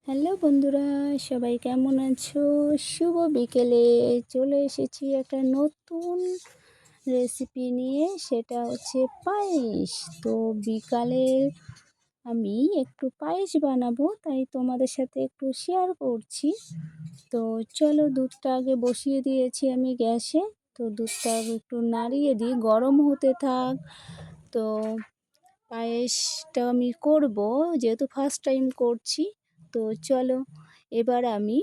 Hello বন্ধুরা, সবাই কেমন আছো? শুভ বিকেলে চলে এসেছি একটা নতুন রেসিপি নিয়ে, সেটা হচ্ছে পায়েস। তো বিকালে আমি একটু পায়েস বানাবো, তাই তোমাদের সাথে একটু শেয়ার করছি। তো চলো, দুধটা আগে বসিয়ে দিয়েছি আমি গ্যাসে। তো দুধটা আগে একটু নাড়িয়ে দিই, গরম হতে থাক। তো পায়েসটা আমি করব, যেহেতু ফার্স্ট টাইম করছি। তো চলো, এবার আমি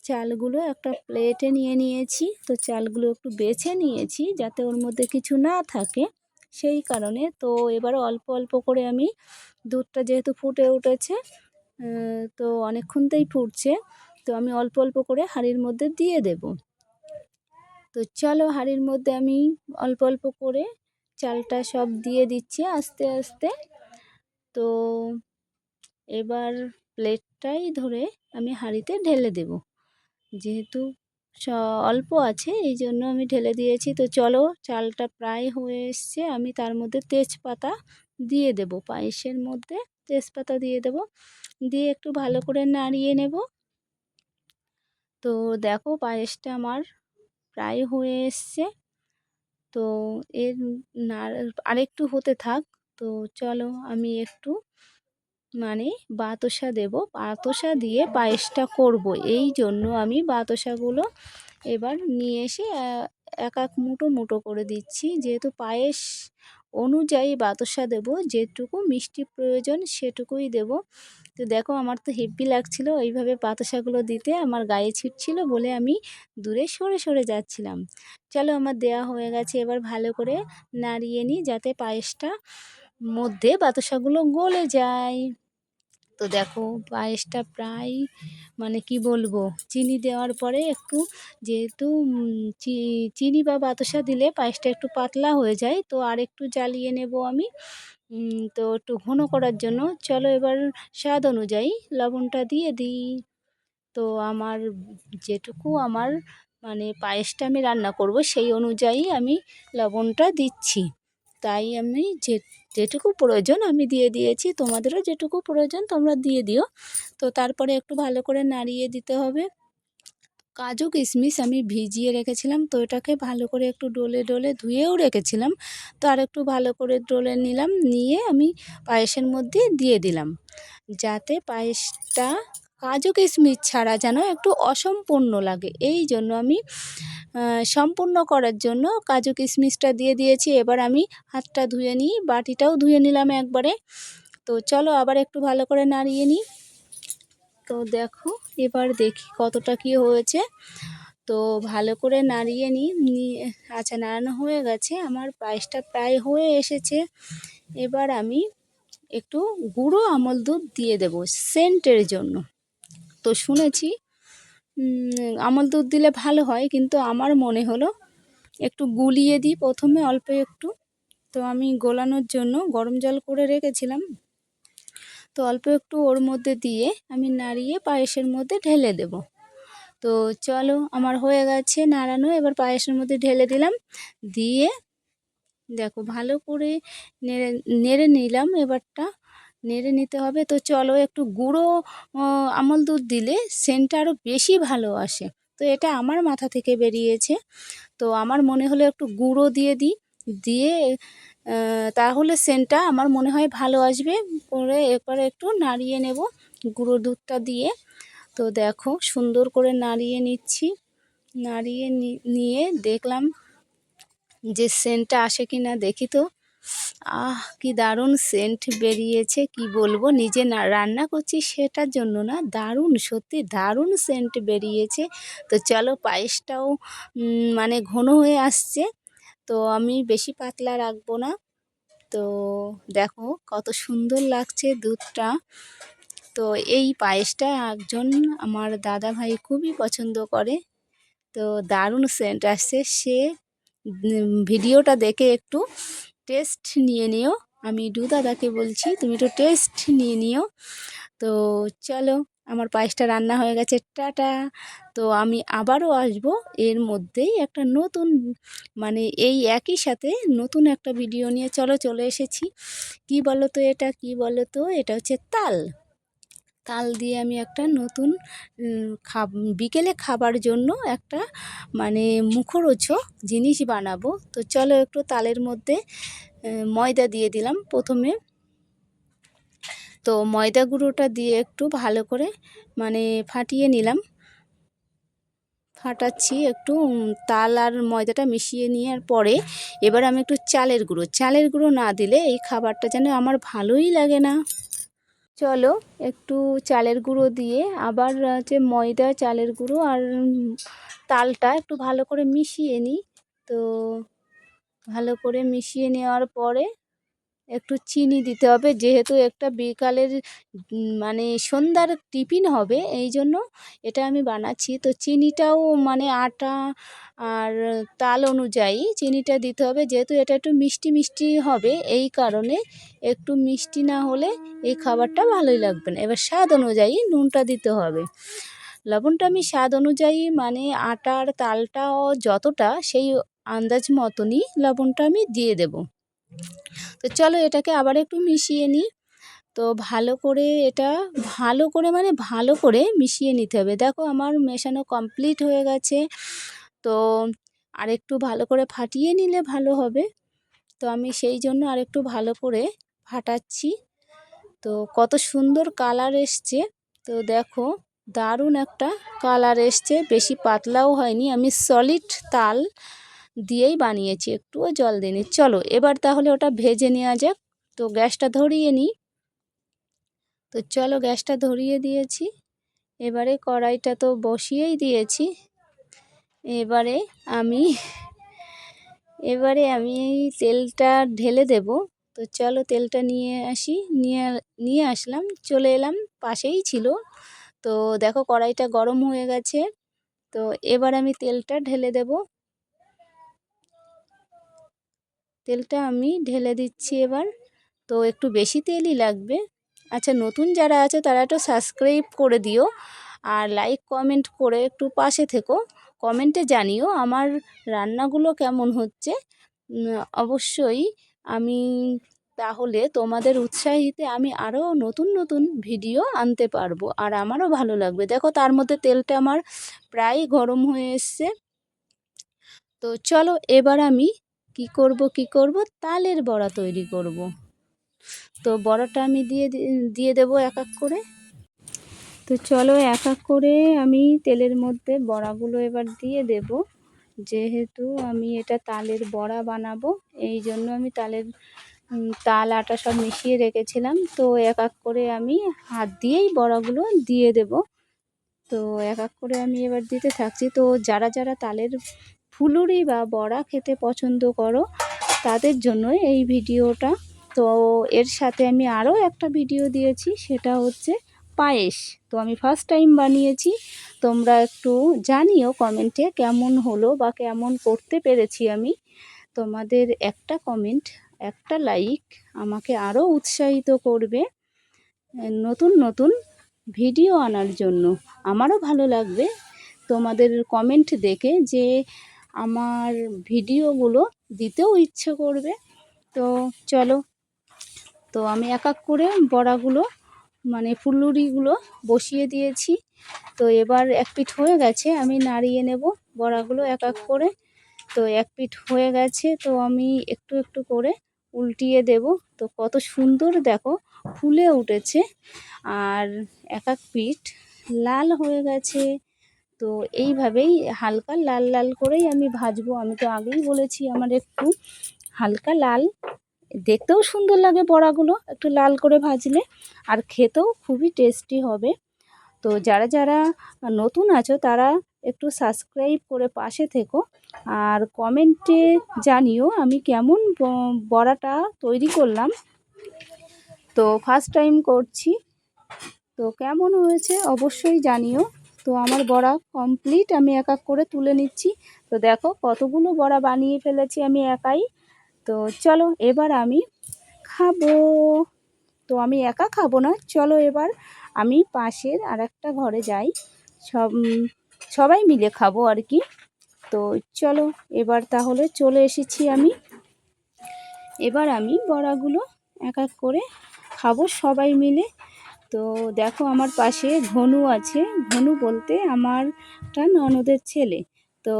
চালগুলো একটা প্লেটে নিয়ে নিয়েছি। তো চালগুলো একটু বেছে নিয়েছি যাতে ওর মধ্যে কিছু না থাকে, সেই কারণে। তো এবার অল্প অল্প করে আমি, দুধটা যেহেতু ফুটে উঠেছে, তো অনেকক্ষণতেই ফুটছে, তো আমি অল্প অল্প করে হাঁড়ির মধ্যে দিয়ে দেব। তো চলো, হাঁড়ির মধ্যে আমি অল্প অল্প করে চালটা সব দিয়ে দিচ্ছি আস্তে আস্তে। তো এবার প্লেটটাই ধরে আমি হাঁড়িতে ঢেলে দেব, যেহেতু অল্প আছে এই জন্য আমি ঢেলে দিয়েছি। তো চলো, চালটা প্রায় হয়ে এসছে, আমি তার মধ্যে তেজপাতা দিয়ে দেব, পায়েসের মধ্যে তেজপাতা দিয়ে দেব, দিয়ে একটু ভালো করে নাড়িয়ে নেব। তো দেখো, পায়েসটা আমার প্রায় হয়ে এসছে। তো এর আরেকটু হতে থাক। তো চলো, আমি একটু বাতাসা দেব, বাতাসা দিয়ে পায়েসটা করব, এই জন্য আমি বাতাসাগুলো এবার নিয়ে এসে এক এক মুঠো মুঠো করে দিচ্ছি, যেহেতু পায়েস অনুযায়ী বাতাসা দেব, যেটুকু মিষ্টি প্রয়োজন সেটুকুই দেব। তো দেখো, আমার তো হেব্বি লাগছিলো এইভাবে বাতাসাগুলো দিতে, আমার গায়ে ছিটছিল বলে আমি দূরে সরে সরে যাচ্ছিলাম। চলো, আমার দেয়া হয়ে গেছে, এবার ভালো করে নাড়িয়ে নিই যাতে পায়েসটা মধ্যে বাতাসাগুলো গলে যায়। তো দেখো, পায়েসটা প্রায়, কি বলবো, চিনি দেওয়ার পরে একটু, যেহেতু চিনি বা বাতাসা দিলে পায়েসটা একটু পাতলা হয়ে যায়, তো আর একটু জ্বালিয়ে নেব আমি। তো একটু ঘন করার জন্য চলো, এবার স্বাদ অনুযায়ী লবণটা দিয়ে দিই। তো আমার যেটুকু আমার পায়েসটা আমি রান্না করব সেই অনুযায়ী আমি লবণটা দিচ্ছি। তাই আমি যেটুকু প্রয়োজন আমি দিয়ে দিয়েছি, তোমাদেরও যেটুকু প্রয়োজন তোমরা দিয়ে দিও। তো তারপরে একটু ভালো করে নাড়িয়ে দিতে হবে। কাজু কিশমিশ আমি ভিজিয়ে রেখেছিলাম, তো এটাকে ভালো করে একটু ডলে ডলে ধুয়েও রেখেছিলাম। তো আর একটু ভালো করে ডলে নিলাম, নিয়ে আমি পায়েসের মধ্যে দিয়ে দিলাম, যাতে পায়েসটা কাজু কিশমিশ ছাড়া যেন একটু অসম্পূর্ণ লাগে, এই জন্য আমি সম্পূর্ণ করার জন্য কাজু কিশমিশটা দিয়ে দিয়েছি। এবার আমি হাতটা ধুয়ে নিই, বাটিটাও ধুয়ে নিলাম একবারে। তো চলো, আবার একটু ভালো করে নাড়িয়ে নিই। তো দেখো, এবার দেখি কতটা কি হয়েছে। তো ভালো করে নাড়িয়ে নিয়ে, আচ্ছা, নাড়ানো হয়ে গেছে, আমার পায়েসটা প্রায় হয়ে এসেছে। এবার আমি একটু গুঁড়ো আমল দুধ দিয়ে দেব সেন্টের জন্য। তো শুনেছি আমল দুধ দিলে ভালো হয়, কিন্তু আমার মনে হলো একটু গুলিয়ে দিই প্রথমে অল্প একটু। তো আমি গোলানোর জন্য গরম জল করে রেখেছিলাম, তো অল্প একটু ওর মধ্যে দিয়ে আমি নাড়িয়ে পায়েসের মধ্যে ঢেলে দেব। তো চলো, আমার হয়ে গেছে নাড়ানো, এবার পায়েসের মধ্যে ঢেলে দিলাম, দিয়ে দেখো ভালো করে নেড়ে নেড়ে নিলাম। এবারটা নেড়ে নিতে হবে। তো চলো, একটু গুঁড়ো আমল দুধ দিলে সেন্টটা আরও বেশি ভালো আসে। তো এটা আমার মাথা থেকে বেরিয়েছে, তো আমার মনে হলো একটু গুঁড়ো দিয়ে দিই, দিয়ে তাহলে সেন্টটা আমার মনে হয় ভালো আসবে। পরে এরপরে একটু নাড়িয়ে নেব গুঁড়ো দুধটা দিয়ে। তো দেখো, সুন্দর করে নাড়িয়ে নিচ্ছি, নাড়িয়ে নিয়ে দেখলাম যে সেন্টটা আসে কি না, দেখি তো। কি দারুণ সেন্ট বেরিয়েছে, কি বলবো, নিজে না রান্না করছি সেটার জন্য না, দারুণ, সত্যি দারুণ সেন্ট বেরিয়েছে। তো চলো, পায়েসটাও ঘন হয়ে আসছে, তো আমি বেশি পাতলা রাখবো না। তো দেখো কত সুন্দর লাগছে দুধটা। তো এই পায়েসটা একজন আমার দাদা ভাই খুবই পছন্দ করে। তো দারুণ সেন্ট আসছে, সে ভিডিওটা দেখে একটু টেস্ট নিয়ে নিও। আমি দাদাকে বলছি, তুমি একটু টেস্ট নিয়ে নিও। তো চলো, আমার পায়েসটা রান্না হয়ে গেছে, টাটা। তো আমি আবারও আসবো, এর মধ্যেই একটা নতুন, এই একই সাথে নতুন একটা ভিডিও নিয়ে। চলে এসেছি। কি বলো তো এটা, কি বলো তো, এটা হচ্ছে তাল। তাল দিয়ে আমি একটা নতুন বিকেলে খাবার জন্য একটা মানে মুখরোচক জিনিস বানাবো। তো চলো একটু তালের মধ্যে ময়দা দিয়ে দিলাম প্রথমে। তো ময়দা গুঁড়োটা দিয়ে একটু ভালো করে মানে ফাটিয়ে নিলাম। ফাটাচ্ছি একটু তাল আর ময়দাটা মিশিয়ে নেওয়ার পরে এবার আমি একটু চালের গুঁড়ো না দিলে এই খাবারটা যেন আমার ভালোই লাগে না। চলো একটু চালের গুঁড়ো দিয়ে আবার হচ্ছে ময়দা, চালের গুঁড়ো আর তালটা একটু ভালো করে মিশিয়ে নিই। তো ভালো করে মিশিয়ে নেওয়ার পরে একটু চিনি দিতে হবে, যেহেতু একটা বিকালের মানে সন্ধ্যার টিফিন হবে, এই জন্য এটা আমি বানাচ্ছি। তো চিনিটাও মানে আটা আর তাল অনুযায়ী চিনিটা দিতে হবে, যেহেতু এটা একটু মিষ্টি মিষ্টি হবে, এই কারণে একটু মিষ্টি না হলে এই খাবারটা ভালোই লাগবে না। এবার স্বাদ অনুযায়ী নুনটা দিতে হবে। লবণটা আমি স্বাদ অনুযায়ী মানে আটার তালটাও যতটা সেই আন্দাজ মতনই লবণটা আমি দিয়ে দেব। তো চলো এটাকে আবার একটু মিশিয়ে নিই। তো ভালো করে এটা ভালো করে মিশিয়ে নিতে হবে। দেখো আমার মেশানো কমপ্লিট হয়ে গেছে। তো আরেকটু ভালো করে ফাটিয়ে নিলে ভালো হবে। তো আমি সেই জন্য আরেকটু ভালো করে ফাটাচ্ছি। তো কত সুন্দর কালার এসছে। তো দেখো দারুণ একটা কালার এসছে, বেশি পাতলাও হয়নি। আমি সলিড তাল দিয়েই বানিয়েছি, একটুও জল দিইনি। চলো এবার তাহলে ওটা ভেজে নেওয়া যাক। তো গ্যাসটা ধরিয়ে নিই। তো চলো গ্যাসটা ধরিয়ে দিয়েছি। এবারে কড়াইটা তো বসিয়েই দিয়েছি। এবারে আমি তেলটা ঢেলে দেব। তো চলো তেলটা নিয়ে আসলাম, চলে এলাম, পাশেই ছিল। তো দেখো কড়াইটা গরম হয়ে গেছে। তো এবার আমি তেলটা ঢেলে দেব। তেলটা আমি ঢেলে দিচ্ছি এবার। তো একটু বেশি তেলই লাগবে। আচ্ছা, নতুন যারা আছে তারা একটু সাবস্ক্রাইব করে দিও আর লাইক কমেন্ট করে একটু পাশে থেকো। কমেন্টে জানিও আমার রান্নাগুলো কেমন হচ্ছে। অবশ্যই আমি তাহলে তোমাদের উৎসাহিতে আমি আরও নতুন নতুন ভিডিও আনতে পারবো আর আমারও ভালো লাগবে। দেখো তার মধ্যে তেলটা আমার প্রায় গরম হয়ে এসছে। তো চলো এবার আমি কি করব তালের বড়া তৈরি করব। তো বড়াটা আমি দিয়ে দেবো এক এক করে। তো চলো এক এক করে আমি তেলের মধ্যে বড়াগুলো এবার দিয়ে দেব। যেহেতু আমি এটা তালের বড়া বানাবো, এই জন্য আমি তাল আটা সব মিশিয়ে রেখেছিলাম। তো এক এক করে আমি হাত দিয়েই বড়াগুলো দিয়ে দেব। তো এক এক করে আমি এবার দিতে থাকছি। তো যারা যারা তালের ফুলুরি বা বড়া খেতে পছন্দ করো তাদের জন্য এই ভিডিওটা। তো এর সাথে আমি আরও একটা ভিডিও দিয়েছি, সেটা হচ্ছে পায়েস। তো আমি ফার্স্ট টাইম বানিয়েছি। তোমরা একটু জানিও কমেন্টে কেমন হলো বা কেমন করতে পেরেছি আমি। তোমাদের একটা কমেন্ট, একটা লাইক আমাকে আরও উৎসাহিত করবে নতুন নতুন ভিডিও আনার জন্য। আমারও ভালো লাগবে তোমাদের কমেন্ট দেখে, যে আমার ভিডিওগুলো দিতেও ইচ্ছে করবে। তো চলো, তো আমি এক এক করে বড়াগুলো মানে ফুলুরিগুলো বসিয়ে দিয়েছি। তো এবার এক পিঠ হয়ে গেছে, আমি নাড়িয়ে নেব বড়াগুলো এক এক করে। তো এক পিঠ হয়ে গেছে, তো আমি একটু একটু করে উল্টিয়ে দেব। তো কত সুন্দর দেখো ফুলে উঠেছে আর এক এক পিঠ লাল হয়ে গেছে। তো এইভাবেই হালকা লাল লাল করেই আমি ভাজবো। আমি তো আগেই বলেছি আমার একটু হালকা লাল, দেখতেও সুন্দর লাগে বড়াগুলো একটু লাল করে ভাজলে, আর খেতেও খুবই টেস্টি হবে। তো যারা যারা নতুন আছো তারা একটু সাবস্ক্রাইব করে পাশে থেকো আর কমেন্টে জানিও আমি কেমন বড়াটা তৈরি করলাম। তো ফার্স্ট টাইম করছি, তো কেমন হয়েছে অবশ্যই জানিও। তো আমার বড়া কমপ্লিট, আমি এক এক করে তুলে নিচ্ছি। তো দেখো কতগুলো বড়া বানিয়ে ফেলেছি আমি একাই। তো চলো এবার আমি খাবো। তো আমি একা খাবো না, চলো এবার আমি পাশের আর একটা ঘরে যাই, সবাই মিলে খাবো আর কি। তো চলো এবার তাহলে চলে এসেছি আমি। এবার আমি বড়াগুলো এক এক করে খাবো সবাই মিলে। তো দেখো আমার পাশে ঘনু আছে, ঘনু বলতে আমার একটা ননদের ছেলে। তো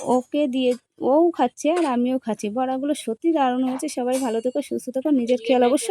ওকে দিয়ে ও খাচ্ছে আর আমিও খাচ্ছি। বড়াগুলো সত্যি দারুণ হয়েছে। সবাই ভালো থেকো, সুস্থ থেকো, নিজের খেয়াল অবশ্যই